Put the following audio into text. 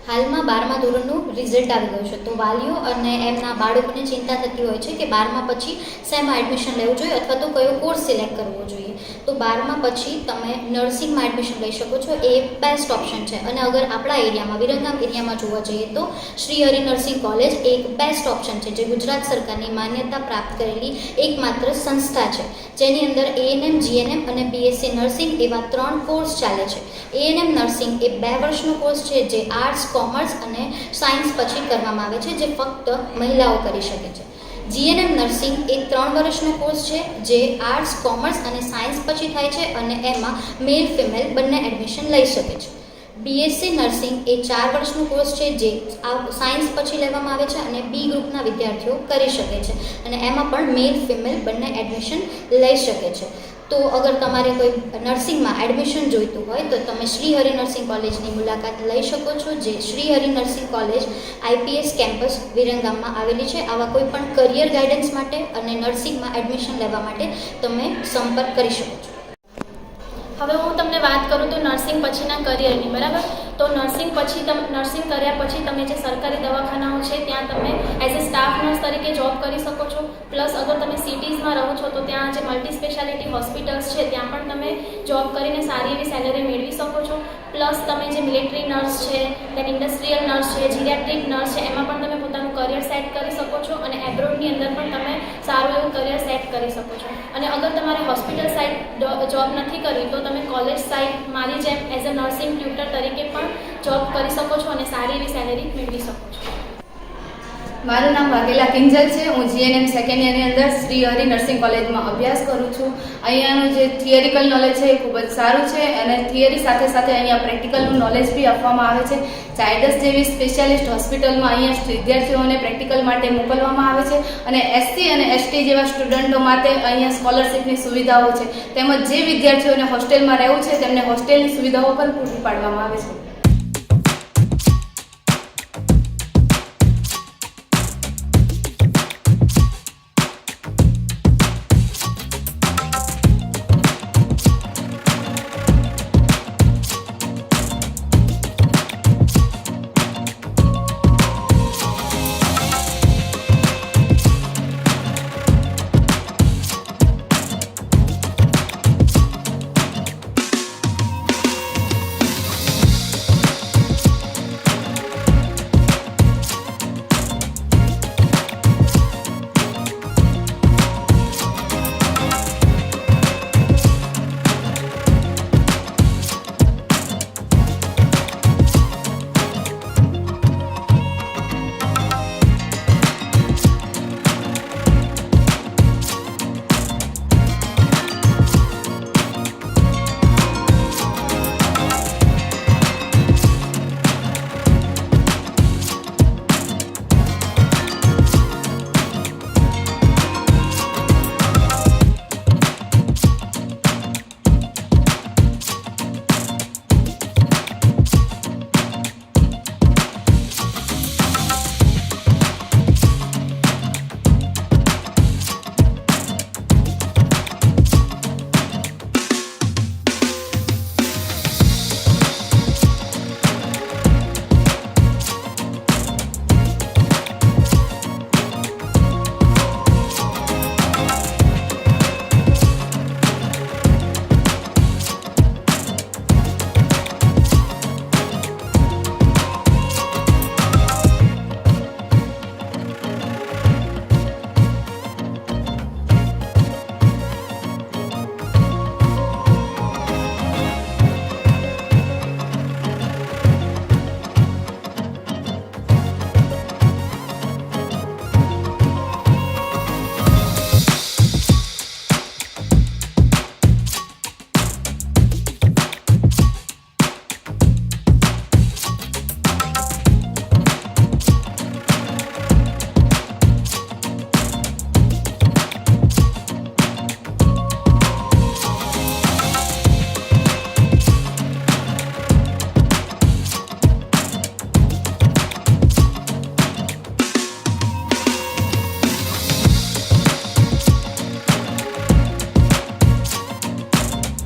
હાલમાં 12મા ધોરણનું રિઝલ્ટ આવી ગયું છે, તો વાલીઓ અને એમના બાળકોને ચિંતા થતી હોય છે કે 12મા પછી શેમાં એડમિશન લેવું જોઈએ અથવા તો કયો કોર્સ સિલેક્ટ કરવો જોઈએ. તો 12મા પછી તમે નર્સિંગમાં એડમિશન લઈ શકો છો, એ બેસ્ટ ઓપ્શન છે. અને અગર આપણા એરિયામાં વિરમગામ એરિયામાં જોવા જઈએ તો શ્રી હરિ નર્સિંગ કોલેજ એક બેસ્ટ ઓપ્શન છે, જે ગુજરાત સરકારની માન્યતા પ્રાપ્ત કરેલી એકમાત્ર સંસ્થા છે, જેની અંદર ANM, GNM અને BSc નર્સિંગ એવા 3 કોર્સ ચાલે છે. ANM નર્સિંગ એ 2 વર્ષનો કોર્સ છે, જે આર્ટ્સ, કોમર્સ અને સાયન્સ પછી કરવામાં આવે છે, જે ફક્ત મહિલાઓ કરી શકે છે. GNM નર્સિંગ એ 3 વર્ષનો કોર્સ છે, જે આર્ટ્સ, કોમર્સ અને સાયન્સ પછી થાય છે અને એમાં મેલ ફિમેલ બંને એડમિશન લઈ શકે છે. BSc નર્સિંગ એ 4 વર્ષનો કોર્સ છે, જે સાયન્સ પછી લેવામાં આવે છે અને B ગ્રુપના વિદ્યાર્થીઓ કરી શકે છે અને એમાં પણ મેલ ફિમેલ બંને એડમિશન લઈ શકે છે. તો અગર તમારે કોઈ નર્સિંગમાં એડમિશન જોઈતું હોય તો તમે શ્રી હરિ નર્સિંગ કોલેજની મુલાકાત લઈ શકો છો, જે Shri Hari nursing college IPS campus વિરમગામમાં આવેલી છે. આવા કોઈ પણ કરિયર ગાઈડન્સ માટે અને નર્સિંગમાં એડમિશન લેવા માટે તમે સંપર્ક કરી શકો છો. હવે હું તમને વાત કરું તો નર્સિંગ પછીના કરિયરની, બરાબર. તો નર્સિંગ કર્યા પછી તમે જે સરકારી દવાખાનાઓ છે ત્યાં તમે એઝ એ સ્ટાફ નર્સ તરીકે જોબ કરી શકો છો. પ્લસ અગર તમે સિટીઝમાં રહો છો તો ત્યાં જે મલ્ટી સ્પેશિયાલિટી હોસ્પિટલ્સ છે ત્યાં પણ તમે જોબ કરીને સારી એવી સેલરી મેળવી શકો છો. પ્લસ તમે જે મિલિટરી નર્સ છે, દેન ઇન્ડસ્ટ્રીયલ નર્સ છે, જીરિયાટ્રિક નર્સ છે, એમાં પણ તમે પોતાનું કરિયર સેટ કરી શકો છો અને એબ્રોડની અંદર પણ તમે સારું એવું કરિયર સેટ કરી શકો છો. અને અગર તમારે હોસ્પિટલ સાઇડ જોબ નથી કરવી તો તમે કોલેજ સાઇડ મારી જેમ એઝ અ નર્સિંગ ટ્યુટર તરીકે પણ જોબ કરી શકો છો અને સારી એવી સેલેરી મેળવી શકો છો. મારું નામ વાઘેલા કિંજલ છે. હું GNM સેકન્ડ યરની અંદર શ્રી હરિ નર્સિંગ કોલેજમાં અભ્યાસ કરું છું. અહીંયાનું જે થિયરિકલ નોલેજ છે એ ખૂબ જ સારું છે અને થિયરી સાથે સાથે અહીંયા પ્રેક્ટિકલનું નોલેજ બી આપવામાં આવે છે. ઝાયડસ જેવી સ્પેશિયાલિસ્ટ હોસ્પિટલમાં અહીંયા વિદ્યાર્થીઓને પ્રેક્ટિકલ માટે મોકલવામાં આવે છે અને SC અને ST જેવા સ્ટુડન્ટો માટે અહીંયા સ્કોલરશિપની સુવિધાઓ છે. તેમજ જે વિદ્યાર્થીઓને હોસ્ટેલમાં રહેવું છે તેમને હોસ્ટેલની સુવિધાઓ પણ પૂરી પાડવામાં આવે છે.